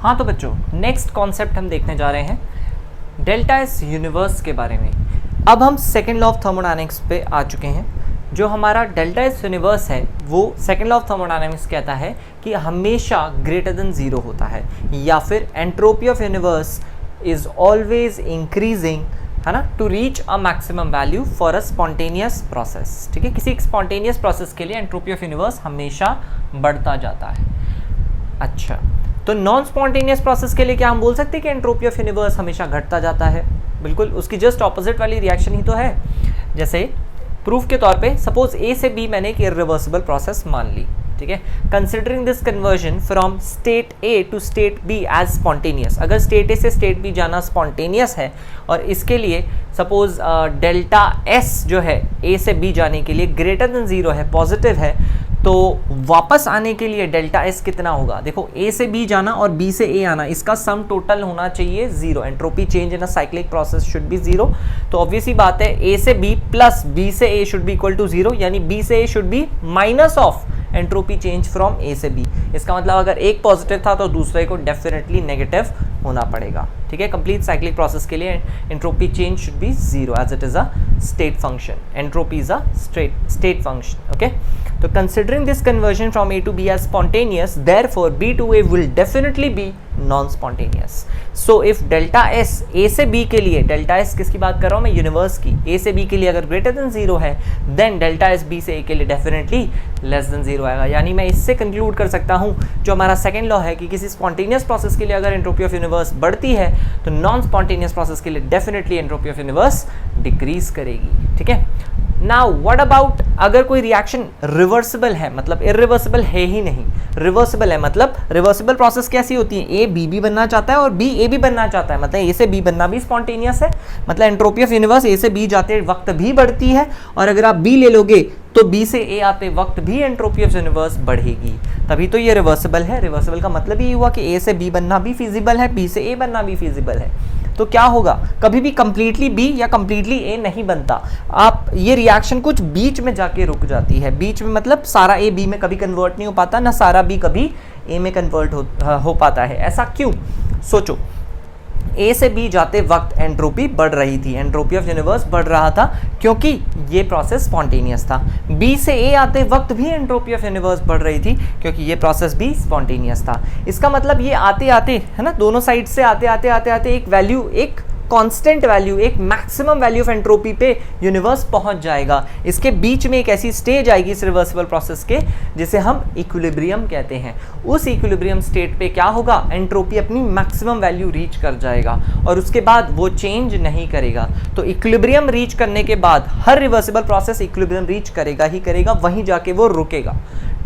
हाँ तो बच्चों नेक्स्ट कॉन्सेप्ट हम देखने जा रहे हैं डेल्टा एस यूनिवर्स के बारे में। अब हम सेकेंड लॉ ऑफ थर्मोडायनेमिक्स पे आ चुके हैं। जो हमारा डेल्टा एस यूनिवर्स है वो सेकेंड लॉ ऑफ थर्मोडायनेमिक्स कहता है कि हमेशा ग्रेटर देन जीरो होता है, या फिर entropy of universe is always increasing, है ना, to reach a maximum value for a spontaneous process. ठीक है, किसी स्पॉन्टेनियस प्रोसेस के लिए एंट्रोपी ऑफ यूनिवर्स हमेशा बढ़ता जाता है। अच्छा, तो नॉन स्पॉन्टेनियस प्रोसेस के लिए क्या हम बोल सकते हैं कि एंट्रोपी ऑफ यूनिवर्स हमेशा घटता जाता है? बिल्कुल उसकी जस्ट ऑपोजिट वाली रिएक्शन ही तो है। जैसे प्रूफ के तौर पे सपोज ए से बी मैंने एक इरिवर्सिबल प्रोसेस मान ली, ठीक है, considering this conversion from state A to state B as spontaneous. अगर स्टेट ए से स्टेट बी जाना स्पॉन्टेनियस है और इसके लिए सपोज डेल्टा एस जो है ए से बी जाने के लिए ग्रेटर देन जीरो है, पॉजिटिव है, तो वापस आने के लिए डेल्टा एस कितना होगा? देखो ए से बी जाना और बी से ए आना, इसका सम टोटल होना चाहिए zero. Entropy change in a cyclic process should be zero. तो ऑब्वियस ही बात है ए से बी प्लस बी से A should be equal to zero, यानी बी से A should be minus of entropy change from A से B. इसका मतलब अगर एक पॉजिटिव था तो दूसरे को डेफिनेटली नेगेटिव होना पड़ेगा। ठीक है, कंप्लीट साइक्लिक प्रोसेस के लिए entropy change should be zero as it is a state function. Entropy is a state function. Okay, तो considering this conversion from A to B as spontaneous, therefore B to A will definitely be non-spontaneous. So if delta S A से B के लिए, delta S किसकी बात कर रहा हूँ मैं? यूनिवर्स की। A से B के लिए अगर greater than जीरो है, then delta S B से A के लिए definitely less than जीरो आएगा। यानी मैं इससे कंक्लूड कर सकता हूँ जो हमारा सेकेंड लॉ है कि किसी स्पॉन्टेनियस प्रोसेस के लिए अगर एंट्रोपी ऑफ यूनिवर्स बढ़ती है तो नॉन स्पॉन्टेनियस प्रोसेस के लिए definitely entropy of universe decrease करेगी। ठीक है, नाउ व्हाट अबाउट अगर कोई रिएक्शन रिवर्सिबल है, मतलब इरिवर्सिबल है ही नहीं, रिवर्सिबल है, मतलब रिवर्सिबल प्रोसेस कैसी होती है? ए बी भी बनना चाहता है और बी ए भी बनना चाहता है, मतलब ए से बी बनना भी स्पॉन्टेनियस है, मतलब एंट्रोपी ऑफ यूनिवर्स ए से बी जाते वक्त भी बढ़ती है, और अगर आप बी ले लोगे तो बी से ए आते वक्त भी एंट्रोपी ऑफ यूनिवर्स बढ़ेगी, तभी तो ये रिवर्सिबल है। रिवर्सिबल का मतलब ये हुआ कि ए से बी बनना भी फिजिबल है, बी से ए बनना भी फिजिबल है। तो क्या होगा? कभी भी कंप्लीटली बी या कंप्लीटली ए नहीं बनता। आप ये रिएक्शन कुछ बीच में जाके रुक जाती है। बीच में मतलब सारा ए बी में कभी कन्वर्ट नहीं हो पाता, ना सारा बी कभी ए में कन्वर्ट हो पाता है। ऐसा क्यों? सोचो, ए से बी जाते वक्त एंट्रोपी बढ़ रही थी, एंट्रोपी ऑफ यूनिवर्स बढ़ रहा था क्योंकि ये प्रोसेस स्पॉन्टेनियस था। बी से ए आते वक्त भी एंट्रोपी ऑफ यूनिवर्स बढ़ रही थी क्योंकि ये प्रोसेस भी स्पॉन्टेनियस था। इसका मतलब ये आते आते, है ना, दोनों साइड से आते आते आते आते एक वैल्यू, एक कांस्टेंट वैल्यू, एक मैक्सिमम वैल्यू ऑफ एंट्रोपी पे यूनिवर्स पहुंच जाएगा। इसके बीच में एक ऐसी स्टेज आएगी इस रिवर्सिबल प्रोसेस के जिसे हम इक्विलिब्रियम कहते हैं। उस इक्विलिब्रियम स्टेट पे क्या होगा? एंट्रोपी अपनी मैक्सिमम वैल्यू रीच कर जाएगा और उसके बाद वो चेंज नहीं करेगा। तो इक्विलिब्रियम रीच करने के बाद हर रिवर्सिबल प्रोसेस इक्विलिब्रियम रीच करेगा ही करेगा, वहीं जाके वो रुकेगा।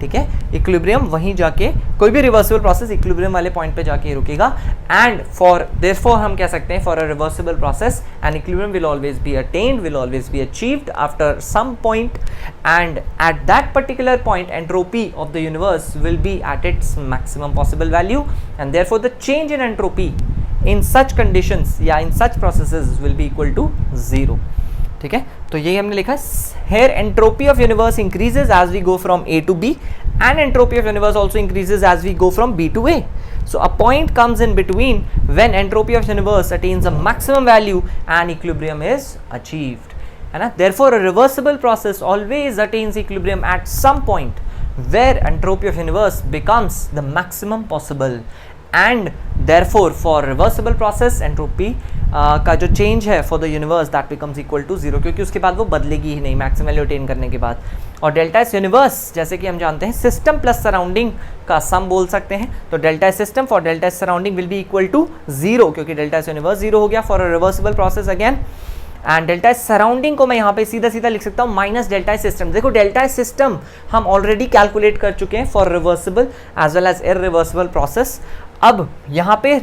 ठीक है, इक्विलिब्रियम वहीं जाके, कोई भी रिवर्सिबल प्रोसेस इक्विलिब्रियम वाले पॉइंट पे जाके रुकेगा। एंड देयरफॉर हम कह सकते हैं for a reversible process an equilibrium will always be attained, will always be achieved after some point, and at that particular point entropy of the universe will be at its maximum possible value, and therefore the change in entropy in such conditions या in such processes will be equal to zero. ठीक है, तो यही हमने लिखा है, entropy of universe increases as we go from A to B and entropy of universe also increases as we go from B to A. So a point comes in between when entropy of universe attains a maximum value and equilibrium is achieved, है ना? Therefore a reversible process always attains equilibrium at some point where entropy of universe becomes the maximum possible, and therefore for reversible process entropy का जो change है for the universe that becomes equal to zero, क्योंकि उसके बाद वो बदलेगी ही नहीं maximum value attain करने के बाद। और डेल्टा एस यूनिवर्स जैसे कि हम जानते हैं सिस्टम प्लस सराउंडिंग का सम बोल सकते हैं, तो delta S system for delta S surrounding will be equal to zero, क्योंकि डेल्टा एस यूनिवर्स जीरो हो गया for a reversible process again. And delta S surrounding को मैं यहाँ पे सीधा सीधा लिख सकता हूँ माइनस डेल्टा एस सिस्टम। देखो डेल्टा एस सिस्टम हम ऑलरेडी कैलकुलेट कर चुके हैं for reversible as well as irreversible process. अब यहाँ पे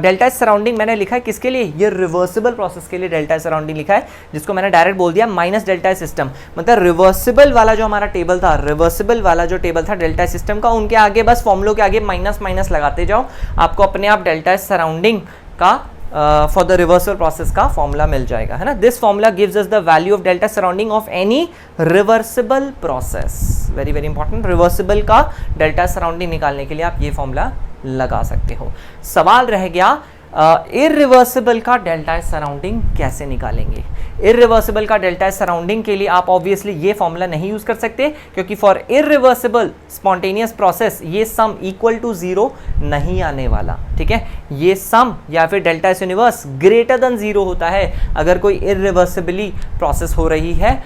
डेल्टा एस सराउंडिंग मैंने लिखा है किसके लिए? ये रिवर्सिबल प्रोसेस के लिए डेल्टा एस सराउंडिंग लिखा है, जिसको मैंने डायरेक्ट बोल दिया माइनस डेल्टा एस सिस्टम। मतलब रिवर्सिबल वाला जो हमारा टेबल था, रिवर्सिबल वाला जो टेबल था डेल्टा एस सिस्टम का, उनके आगे बस फॉर्मूलों के आगे माइनस माइनस लगाते जाओ, आपको अपने आप डेल्टा एस सराउंडिंग का फॉर द रिवर्सल प्रोसेस का फॉर्मूला मिल जाएगा, है ना? This formula gives us the value of delta surrounding of any reversible process. Very very important, reversible का डेल्टा सराउंडिंग निकालने के लिए आप ये फॉर्मूला लगा सकते हो। सवाल रह गया इररिवर्सिबल का डेल्टा एस सराउंडिंग कैसे निकालेंगे। इररिवर्सिबल का डेल्टा एस सराउंडिंग के लिए आप ऑब्वियसली ये फॉर्मूला नहीं यूज कर सकते, क्योंकि फॉर इररिवर्सिबल स्पॉन्टेनियस प्रोसेस ये सम इक्वल टू 0 नहीं आने वाला। ठीक है, ये सम या फिर delta S universe greater than 0 होता है अगर कोई इररिवर्सिबली प्रोसेस हो रही है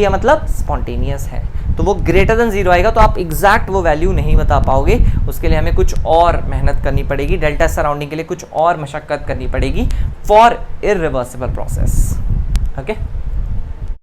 मतलब स्पॉन्टेनियस है, तो वो ग्रेटर देन 0 आएगा। तो आप एग्जैक्ट वो वैल्यू नहीं बता पाओगे, उसके लिए हमें कुछ और मेहनत करनी पड़ेगी, डेल्टा सराउंडिंग के लिए कुछ और मशक्कत करनी पड़ेगी फॉर इररिवर्सिबल प्रोसेस। ओके।